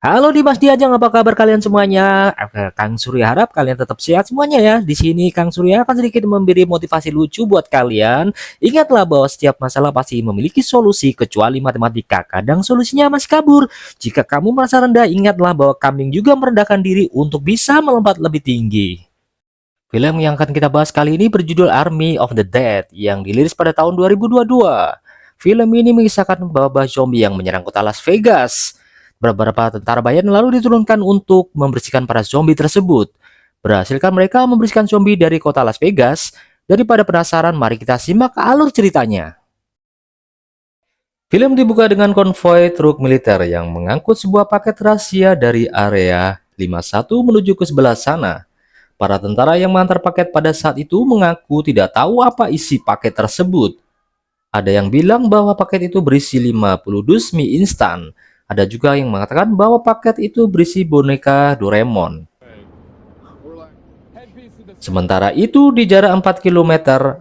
Halo Dimas Diajeng, apa kabar kalian semuanya? Kang Surya harap kalian tetap sehat semuanya ya. Di sini Kang Surya akan sedikit memberi motivasi lucu buat kalian. Ingatlah bahwa setiap masalah pasti memiliki solusi kecuali matematika. Kadang solusinya masih kabur. Jika kamu merasa rendah, ingatlah bahwa kambing juga merendahkan diri untuk bisa melompat lebih tinggi. Film yang akan kita bahas kali ini berjudul Army of the Dead yang dirilis pada tahun 2022. Film ini mengisahkan wabah zombie yang menyerang kota Las Vegas. Beberapa tentara bayan lalu diturunkan untuk membersihkan para zombie tersebut. Berhasilkan mereka membersihkan zombie dari kota Las Vegas? Daripada penasaran, mari kita simak alur ceritanya. Film dibuka dengan konvoi truk militer yang mengangkut sebuah paket rahasia dari area 51 menuju ke sebelah sana. Para tentara yang mengantar paket pada saat itu mengaku tidak tahu apa isi paket tersebut. Ada yang bilang bahwa paket itu berisi 50 dus mie instan. Ada juga yang mengatakan bahwa paket itu berisi boneka Doraemon. Sementara itu di jarak 4 km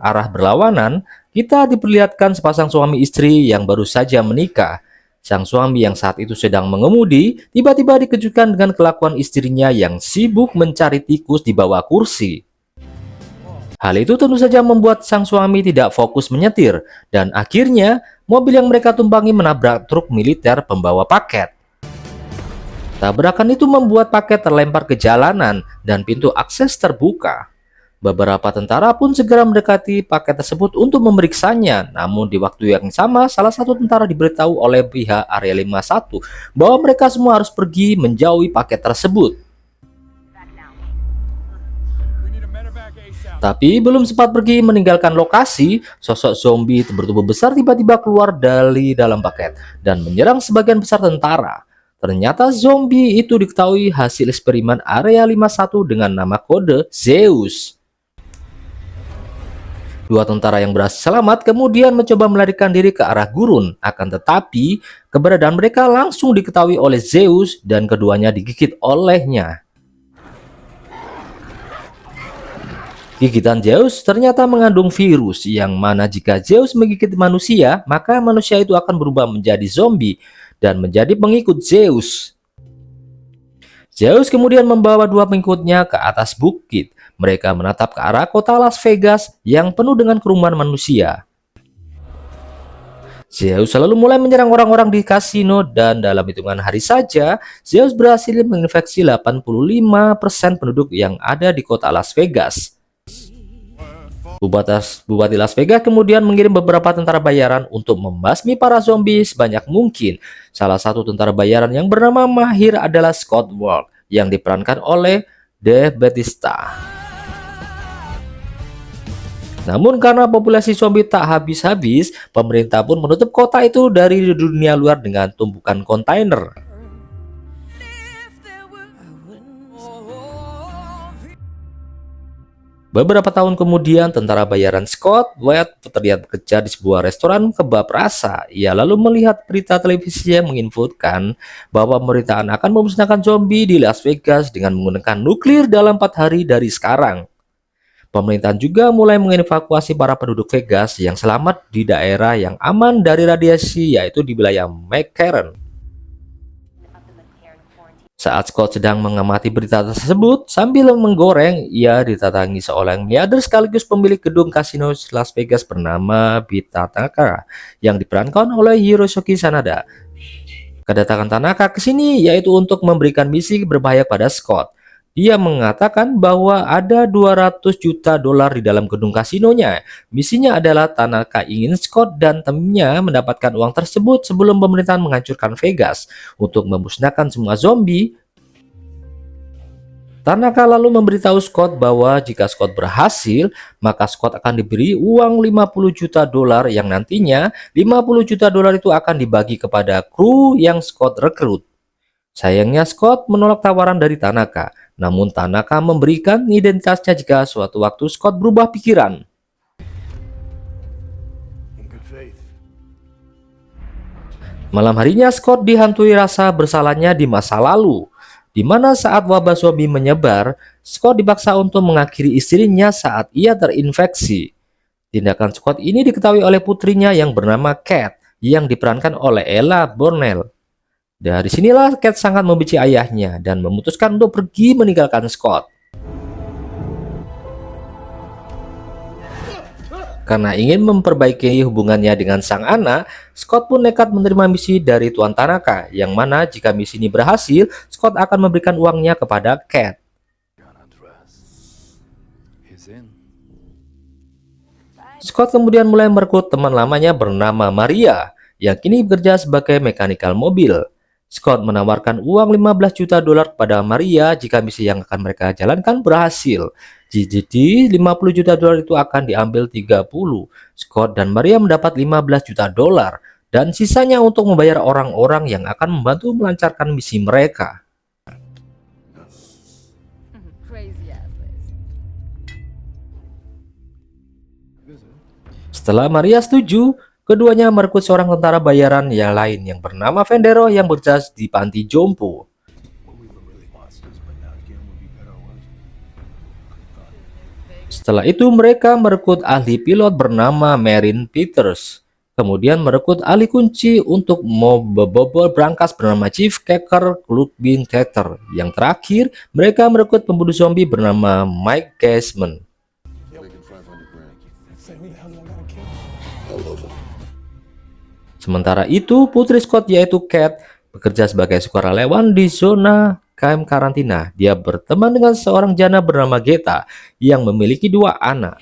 arah berlawanan, kita diperlihatkan sepasang suami istri yang baru saja menikah. Sang suami yang saat itu sedang mengemudi, tiba-tiba dikejutkan dengan kelakuan istrinya yang sibuk mencari tikus di bawah kursi. Hal itu tentu saja membuat sang suami tidak fokus menyetir, dan akhirnya mobil yang mereka tumpangi menabrak truk militer pembawa paket. Tabrakan itu membuat paket terlempar ke jalanan dan pintu akses terbuka. Beberapa tentara pun segera mendekati paket tersebut untuk memeriksanya. Namun di waktu yang sama, salah satu tentara diberitahu oleh pihak area 51 bahwa mereka semua harus pergi menjauhi paket tersebut. Tapi belum sempat pergi meninggalkan lokasi, sosok zombie bertubuh besar tiba-tiba keluar dari dalam paket dan menyerang sebagian besar tentara. Ternyata zombie itu diketahui hasil eksperimen area 51 dengan nama kode Zeus. Dua tentara yang berhasil selamat kemudian mencoba melarikan diri ke arah gurun. Akan tetapi, keberadaan mereka langsung diketahui oleh Zeus dan keduanya digigit olehnya. Gigitan Zeus ternyata mengandung virus yang mana jika Zeus menggigit manusia, maka manusia itu akan berubah menjadi zombie dan menjadi pengikut Zeus. Zeus kemudian membawa dua pengikutnya ke atas bukit. Mereka menatap ke arah kota Las Vegas yang penuh dengan kerumunan manusia. Zeus selalu mulai menyerang orang-orang di kasino dan dalam hitungan hari saja, Zeus berhasil menginfeksi 85% penduduk yang ada di kota Las Vegas. Bupati Las Vegas kemudian mengirim beberapa tentara bayaran untuk membasmi para zombie sebanyak mungkin. Salah satu tentara bayaran yang bernama Mahir adalah Scott Walk yang diperankan oleh Dave Bautista. Namun karena populasi zombie tak habis-habis, pemerintah pun menutup kota itu dari dunia luar dengan tumpukan kontainer. Beberapa tahun kemudian, tentara bayaran Scott Wyatt terlihat bekerja di sebuah restoran kebab rasa. Ia lalu melihat berita televisi yang menginfokan bahwa pemerintahan akan memusnahkan zombie di Las Vegas dengan menggunakan nuklir dalam 4 hari dari sekarang. Pemerintahan juga mulai mengevakuasi para penduduk Vegas yang selamat di daerah yang aman dari radiasi, yaitu di wilayah McCarran. Saat Scott sedang mengamati berita tersebut, sambil menggoreng, ia didatangi seorang miliarder sekaligus pemilik gedung kasino Las Vegas bernama Bita Tanaka yang diperankan oleh Hiroshi Sanada. Kedatangan Tanaka ke sini yaitu untuk memberikan misi berbahaya pada Scott. Dia mengatakan bahwa ada 200 juta dolar di dalam gedung kasinonya. Misinya adalah Tanaka ingin Scott dan timnya mendapatkan uang tersebut sebelum pemerintahan menghancurkan Vegas untuk memusnahkan semua zombie. Tanaka lalu memberitahu Scott bahwa jika Scott berhasil, maka Scott akan diberi uang 50 juta dolar yang nantinya 50 juta dolar itu akan dibagi kepada kru yang Scott rekrut. Sayangnya Scott menolak tawaran dari Tanaka, namun Tanaka memberikan identitasnya jika suatu waktu Scott berubah pikiran. Malam harinya Scott dihantui rasa bersalahnya di masa lalu, di mana saat wabah zombie menyebar, Scott dipaksa untuk mengakhiri istrinya saat ia terinfeksi. Tindakan Scott ini diketahui oleh putrinya yang bernama Kat, yang diperankan oleh Ella Burnell. Dari sinilah Cat sangat membenci ayahnya dan memutuskan untuk pergi meninggalkan Scott. Karena ingin memperbaiki hubungannya dengan sang anak, Scott pun nekat menerima misi dari Tuan Tanaka, yang mana jika misi ini berhasil, Scott akan memberikan uangnya kepada Cat. Scott kemudian mulai merekrut teman lamanya bernama Maria, yang kini bekerja sebagai mekanikal mobil. Scott menawarkan uang 15 juta dolar kepada Maria jika misi yang akan mereka jalankan berhasil. Jadi 50 juta dolar itu akan diambil 30. Scott dan Maria mendapat 15 juta dolar dan sisanya untuk membayar orang-orang yang akan membantu melancarkan misi mereka. Setelah Maria setuju, keduanya merekrut seorang tentara bayaran yang lain yang bernama Vendero yang bekerja di panti jompo. Setelah itu mereka merekrut ahli pilot bernama Marin Peters. Kemudian merekrut ahli kunci untuk membobol brankas bernama Chief Kecker Clubin Theater. Yang terakhir, mereka merekrut pembunuh zombie bernama Mike Gasman. Sementara itu, putri Scott yaitu Cat bekerja sebagai sukarelawan di zona camp karantina. Dia berteman dengan seorang janda bernama Geta yang memiliki 2 anak.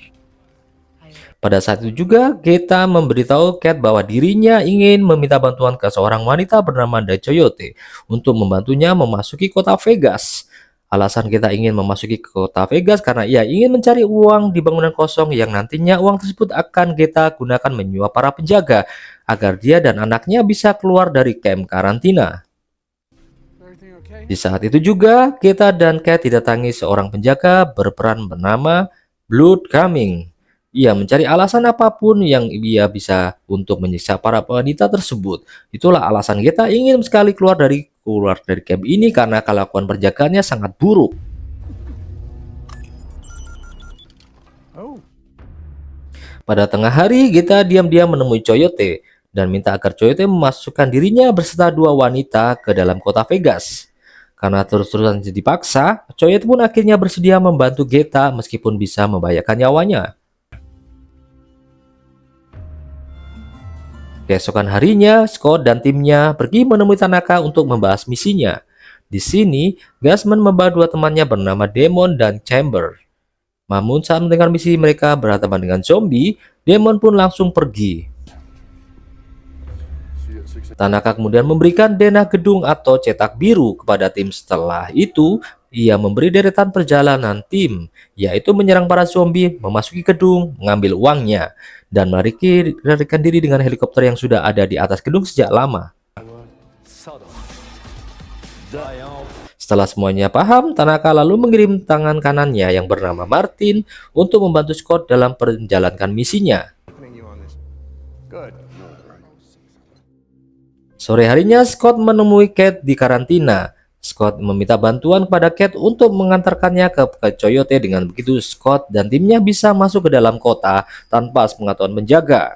Pada saat itu juga, Geta memberitahu Cat bahwa dirinya ingin meminta bantuan ke seorang wanita bernama Da Coyote untuk membantunya memasuki kota Vegas. Alasan Geta ingin memasuki kota Vegas karena ia ingin mencari uang di bangunan kosong yang nantinya uang tersebut akan Geta gunakan menyuap para penjaga agar dia dan anaknya bisa keluar dari camp karantina. Di saat itu juga, Geta dan Cat didatangi seorang penjaga berperan bernama Blood Cumming. Ia mencari alasan apapun yang ia bisa untuk menyiksa para wanita tersebut. Itulah alasan Geta ingin sekali keluar dari camp ini karena kelakuan penjaganya sangat buruk. Pada tengah hari, Geta diam-diam menemui Coyote dan minta agar Coyote memasukkan dirinya beserta 2 wanita ke dalam kota Vegas. Karena terus-terusan dipaksa, Coyote pun akhirnya bersedia membantu Geta meskipun bisa membahayakan nyawanya. Keesokan harinya, Scott dan timnya pergi menemui Tanaka untuk membahas misinya. Di sini, Gasman membawa 2 temannya bernama Demon dan Chamber. Namun saat mendengar misi mereka berhadapan dengan zombie, Demon pun langsung pergi. Tanaka kemudian memberikan denah gedung atau cetak biru kepada tim. Setelah itu, ia memberi deretan perjalanan tim, yaitu menyerang para zombie, memasuki gedung, mengambil uangnya, dan melarikan diri dengan helikopter yang sudah ada di atas gedung sejak lama. Setelah semuanya paham, Tanaka lalu mengirim tangan kanannya yang bernama Martin untuk membantu Scott dalam menjalankan misinya. Sore harinya, Scott menemui Cat di karantina. Scott meminta bantuan kepada Cat untuk mengantarkannya ke Coyote. Dengan begitu, Scott dan timnya bisa masuk ke dalam kota tanpa sepengetahuan penjaga.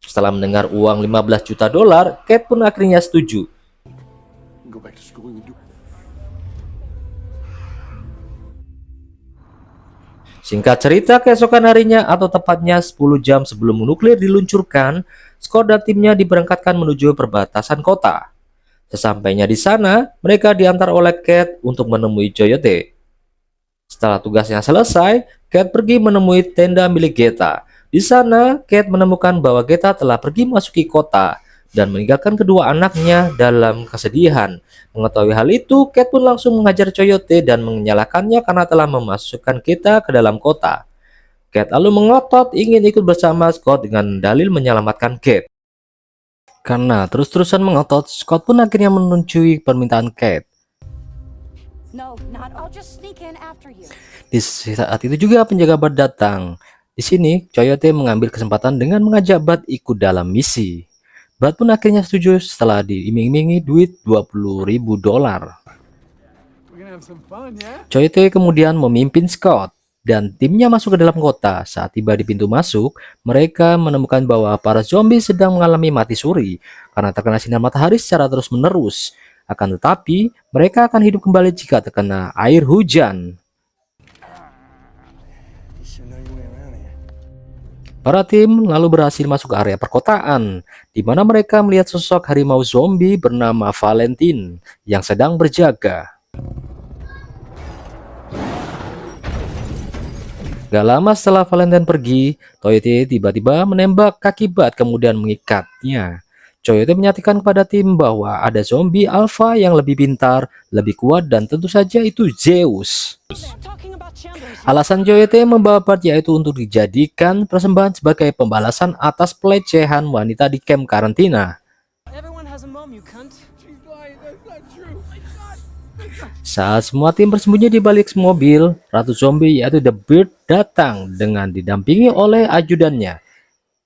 Setelah mendengar uang 15 juta dolar, Cat pun akhirnya setuju. Singkat cerita, keesokan harinya atau tepatnya 10 jam sebelum nuklir diluncurkan, Scott dan timnya diberangkatkan menuju perbatasan kota. Sesampainya di sana, mereka diantar oleh Cat untuk menemui Coyote. Setelah tugasnya selesai, Cat pergi menemui tenda milik Geta. Di sana, Cat menemukan bahwa Geta telah pergi masuki kota dan meninggalkan kedua anaknya dalam kesedihan. Mengetahui hal itu, Cat pun langsung mengajar Coyote dan menyalahkannya karena telah memasukkan Geta ke dalam kota. Cat lalu mengotot ingin ikut bersama Scott dengan dalil menyelamatkan Cat. Karena terus-terusan mengotot, Scott pun akhirnya menyetujui permintaan Cat. Di saat itu juga penjaga Bud datang. Di sini, Coyote mengambil kesempatan dengan mengajak Bud ikut dalam misi. Bud pun akhirnya setuju setelah diiming-imingi duit 20.000 dolar. Coyote kemudian memimpin Scott. dan timnya masuk ke dalam kota. Saat tiba di pintu masuk, mereka menemukan bahwa para zombie sedang mengalami mati suri karena terkena sinar matahari secara terus-menerus. Akan tetapi, mereka akan hidup kembali jika terkena air hujan. Para tim lalu berhasil masuk ke area perkotaan, di mana mereka melihat sosok harimau zombie bernama Valentine yang sedang berjaga. Gak lama setelah Valentine pergi, Coyote tiba-tiba menembak kaki Bat kemudian mengikatnya. Coyote menyatakan kepada tim bahwa ada zombie alpha yang lebih pintar, lebih kuat, dan tentu saja itu Zeus. Alasan Coyote membawa Bart yaitu untuk dijadikan persembahan sebagai pembalasan atas pelecehan wanita di camp karantina. Saat semua tim bersembunyi di balik mobil, Ratu Zombie yaitu The Beard datang dengan didampingi oleh ajudannya.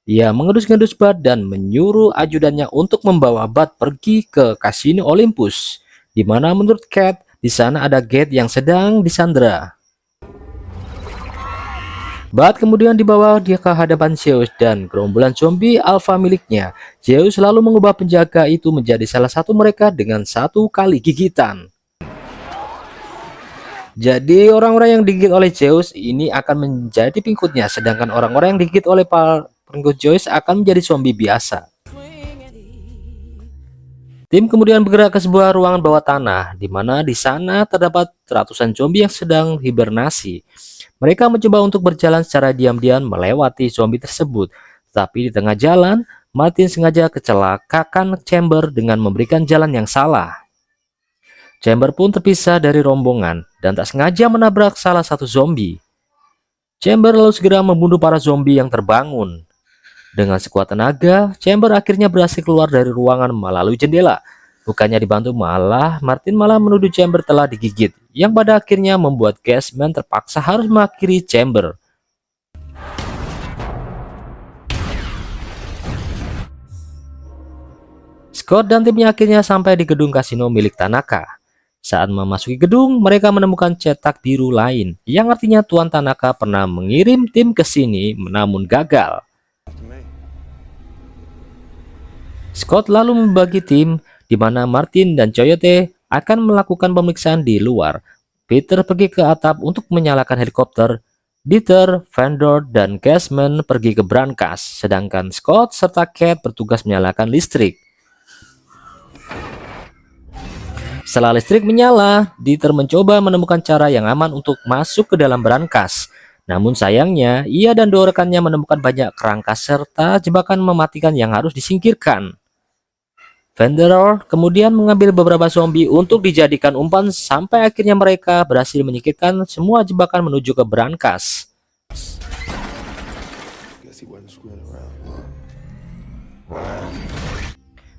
Ia mengendus-endus Bart dan menyuruh ajudannya untuk membawa Bart pergi ke kasino Olympus, di mana menurut Cat di sana ada gate yang sedang disandera. Bart kemudian dibawa dia ke hadapan Zeus dan gerombolan zombie alpha miliknya. Zeus lalu mengubah penjaga itu menjadi salah satu mereka dengan satu kali gigitan. Jadi orang-orang yang digigit oleh Zeus ini akan menjadi pengikutnya, sedangkan orang-orang yang digigit oleh pengikut Zeus akan menjadi zombie biasa. Tim kemudian bergerak ke sebuah ruangan bawah tanah, di mana di sana terdapat ratusan zombie yang sedang hibernasi. Mereka mencoba untuk berjalan secara diam-diam melewati zombie tersebut, tapi di tengah jalan, Martin sengaja kecelakakan Chamber dengan memberikan jalan yang salah. Chamber pun terpisah dari rombongan dan tak sengaja menabrak salah satu zombie. Chamber lalu segera membunuh para zombie yang terbangun. Dengan sekuat tenaga, Chamber akhirnya berhasil keluar dari ruangan melalui jendela. Bukannya dibantu, Martin malah menuduh Chamber telah digigit, yang pada akhirnya membuat Gasman terpaksa harus mengakhiri Chamber. Scott dan timnya akhirnya sampai di gedung kasino milik Tanaka. Saat memasuki gedung, mereka menemukan cetak biru lain, yang artinya Tuan Tanaka pernah mengirim tim ke sini namun gagal. Scott lalu membagi tim, di mana Martin dan Coyote akan melakukan pemeriksaan di luar. Peter pergi ke atap untuk menyalakan helikopter. Dieter, Vandor, dan Gasman pergi ke brankas, sedangkan Scott serta Cat bertugas menyalakan listrik. Setelah listrik menyala, Dieter mencoba menemukan cara yang aman untuk masuk ke dalam brankas. Namun sayangnya, ia dan dua rekannya menemukan banyak kerangka serta jebakan mematikan yang harus disingkirkan. Vandor kemudian mengambil beberapa zombie untuk dijadikan umpan sampai akhirnya mereka berhasil menyingkirkan semua jebakan menuju ke brankas.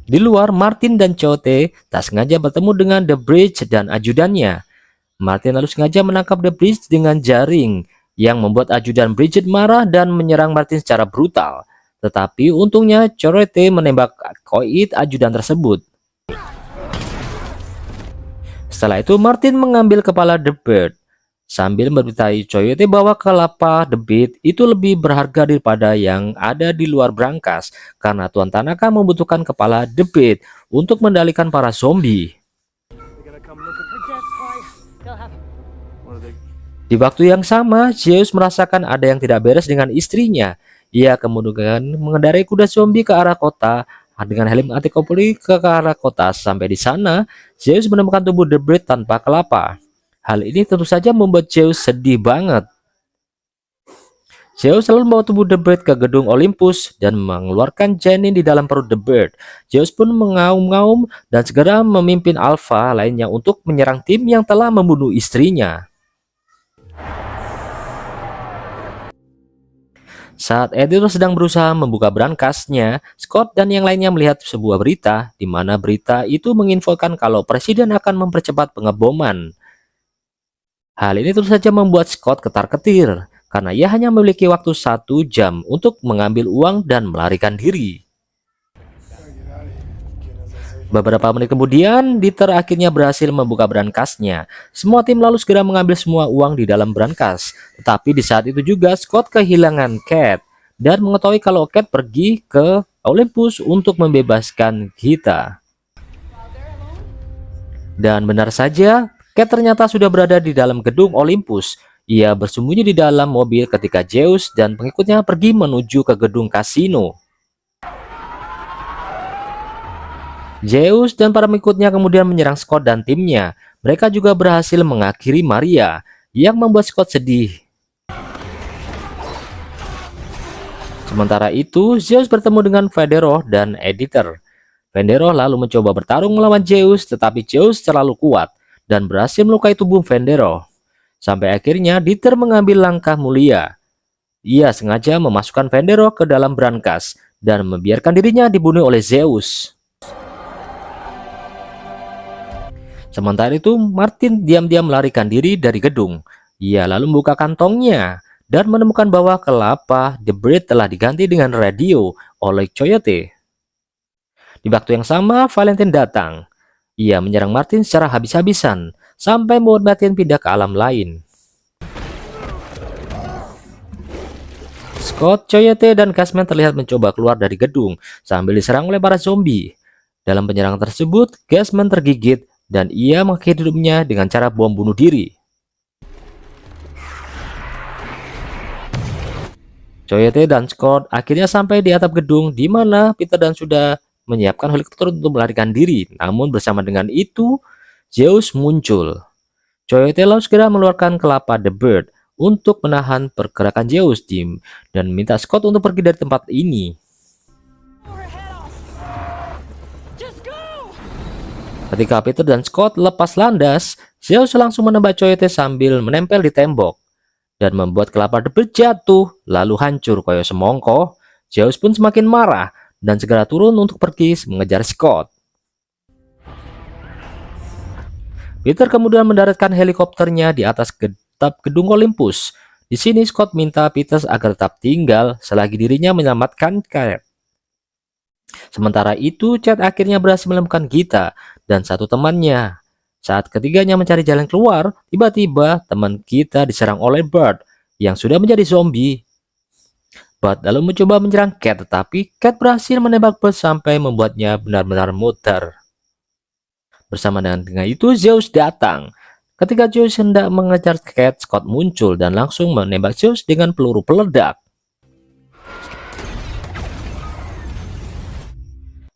Di luar, Martin dan Coyote tak sengaja bertemu dengan The Bridge dan ajudannya. Martin lalu sengaja menangkap The Bridge dengan jaring, yang membuat ajudan Bridget marah dan menyerang Martin secara brutal. Tetapi untungnya Coyote menembak koit ajudan tersebut. Setelah itu Martin mengambil kepala The Beard sambil memberitahu Coyote bahwa kelapa The Beard itu lebih berharga daripada yang ada di luar brankas karena Tuan Tanaka membutuhkan kepala The Beard untuk mengendalikan para zombie. Di waktu yang sama, Zeus merasakan ada yang tidak beres dengan istrinya. Ia kemudian mengendarai kuda zombie ke arah kota dengan helm anti-kopuli ke arah kota. Sampai di sana, Zeus menemukan tubuh The Beard tanpa kelapa. Hal ini tentu saja membuat Zeus sedih banget. Zeus selalu membawa tubuh The Beard ke gedung Olympus dan mengeluarkan janin di dalam perut The Beard. Zeus pun mengaum-ngaum dan segera memimpin alpha lainnya untuk menyerang tim yang telah membunuh istrinya. Saat editor sedang berusaha membuka brankasnya, Scott dan yang lainnya melihat sebuah berita, di mana berita itu menginfokan kalau presiden akan mempercepat pengeboman. Hal ini terus saja membuat Scott ketar-ketir, karena ia hanya memiliki waktu 1 jam untuk mengambil uang dan melarikan diri. Beberapa menit kemudian, Dieter akhirnya berhasil membuka brankasnya. Semua tim lalu segera mengambil semua uang di dalam brankas. Tetapi di saat itu juga Scott kehilangan Cat dan mengetahui kalau Cat pergi ke Olympus untuk membebaskan Gita. Dan benar saja, Cat ternyata sudah berada di dalam gedung Olympus. Ia bersembunyi di dalam mobil ketika Zeus dan pengikutnya pergi menuju ke gedung kasino. Zeus dan para pengikutnya kemudian menyerang Scott dan timnya. Mereka juga berhasil mengakhiri Maria, yang membuat Scott sedih. Sementara itu, Zeus bertemu dengan Federo dan Editor. Federo lalu mencoba bertarung melawan Zeus, tetapi Zeus terlalu kuat dan berhasil melukai tubuh Federo. Sampai akhirnya Dieter mengambil langkah mulia. Ia sengaja memasukkan Federo ke dalam brankas dan membiarkan dirinya dibunuh oleh Zeus. Sementara itu, Martin diam-diam melarikan diri dari gedung. Ia lalu membuka kantongnya dan menemukan bahwa kelapa The Bird telah diganti dengan radio oleh Coyote. Di waktu yang sama, Valentine datang. Ia menyerang Martin secara habis-habisan sampai membuat Martin pindah ke alam lain. Scott, Coyote, dan Gasman terlihat mencoba keluar dari gedung sambil diserang oleh para zombie. Dalam penyerangan tersebut, Gasman tergigit dan ia mengakhiri hidupnya dengan cara bom bunuh diri. Coyote dan Scott akhirnya sampai di atap gedung di mana Peter dan sudah menyiapkan helikopter untuk melarikan diri. Namun bersama dengan itu, Zeus muncul. Coyote lalu segera mengeluarkan kelapa The Bird untuk menahan pergerakan Zeus dan minta Scott untuk pergi dari tempat ini. Ketika Peter dan Scott lepas landas, Zeus langsung menembak Coyote sambil menempel di tembok dan membuat kelapa The Bird jatuh lalu hancur koyo semongko. Zeus pun semakin marah dan segera turun untuk pergi mengejar Scott. Peter kemudian mendaratkan helikopternya di atas gedung Olympus. Di sini Scott minta Peter agar tetap tinggal selagi dirinya menyelamatkan Cat. Sementara itu, Chad akhirnya berhasil menemukan Gita dan satu temannya. Saat ketiganya mencari jalan keluar, tiba-tiba teman kita diserang oleh Bart yang sudah menjadi zombie. Bart lalu mencoba menyerang Cat, tetapi Cat berhasil menembak Bart sampai membuatnya benar-benar muter. Bersama dengan itu, Zeus datang. Ketika Zeus hendak mengejar Cat, Scott muncul dan langsung menembak Zeus dengan peluru peledak.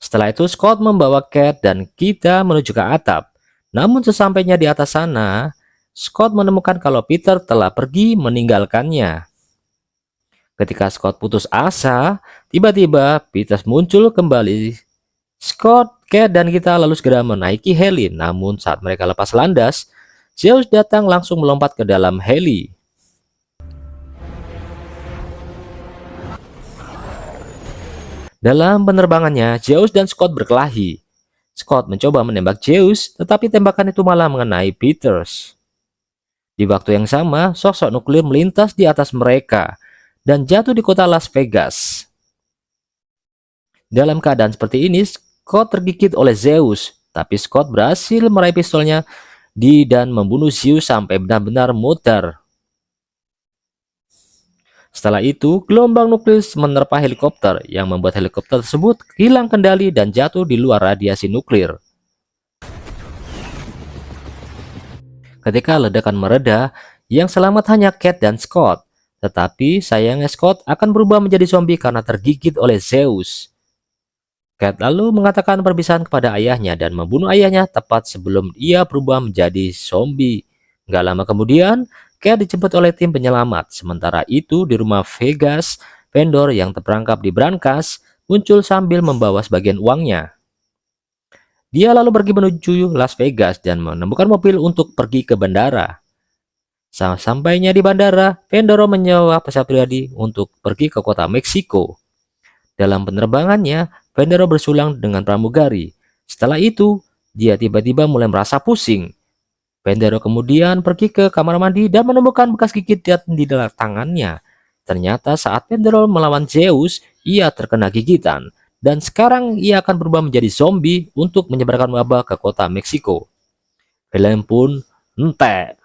Setelah itu, Scott membawa Cat dan kita menuju ke atap. Namun sesampainya di atas sana, Scott menemukan kalau Peter telah pergi meninggalkannya. Ketika Scott putus asa, tiba-tiba Peter muncul kembali. Scott, Cat, dan kita lalu segera menaiki heli. Namun saat mereka lepas landas, Zeus datang langsung melompat ke dalam heli. Dalam penerbangannya, Zeus dan Scott berkelahi. Scott mencoba menembak Zeus, tetapi tembakan itu malah mengenai Peters. Di waktu yang sama, sosok nuklir melintas di atas mereka dan jatuh di kota Las Vegas. Dalam keadaan seperti ini, Scott tergigit oleh Zeus, tapi Scott berhasil meraih pistolnya dan membunuh Zeus sampai benar-benar muter. Setelah itu, gelombang nuklir menerpa helikopter yang membuat helikopter tersebut hilang kendali dan jatuh di luar radiasi nuklir. Ketika ledakan mereda, yang selamat hanya Cat dan Scott. Tetapi sayangnya Scott akan berubah menjadi zombie karena tergigit oleh Zeus. Cat lalu mengatakan perpisahan kepada ayahnya dan membunuh ayahnya tepat sebelum ia berubah menjadi zombie. Gak lama kemudian, Cat dijemput oleh tim penyelamat. Sementara itu di rumah Vegas, vendor yang terperangkap di brankas muncul sambil membawa sebagian uangnya. Dia lalu pergi menuju Las Vegas dan menemukan mobil untuk pergi ke bandara. Sampainya di bandara, vendor menyewa pesawat pribadi untuk pergi ke kota Meksiko. Dalam penerbangannya, vendor bersulang dengan pramugari. Setelah itu, dia tiba-tiba mulai merasa pusing. Vendero kemudian pergi ke kamar mandi dan menemukan bekas gigitan di dalam tangannya. Ternyata saat Vendero melawan Zeus, ia terkena gigitan dan sekarang ia akan berubah menjadi zombie untuk menyebarkan wabah ke kota Meksiko. Film pun entek.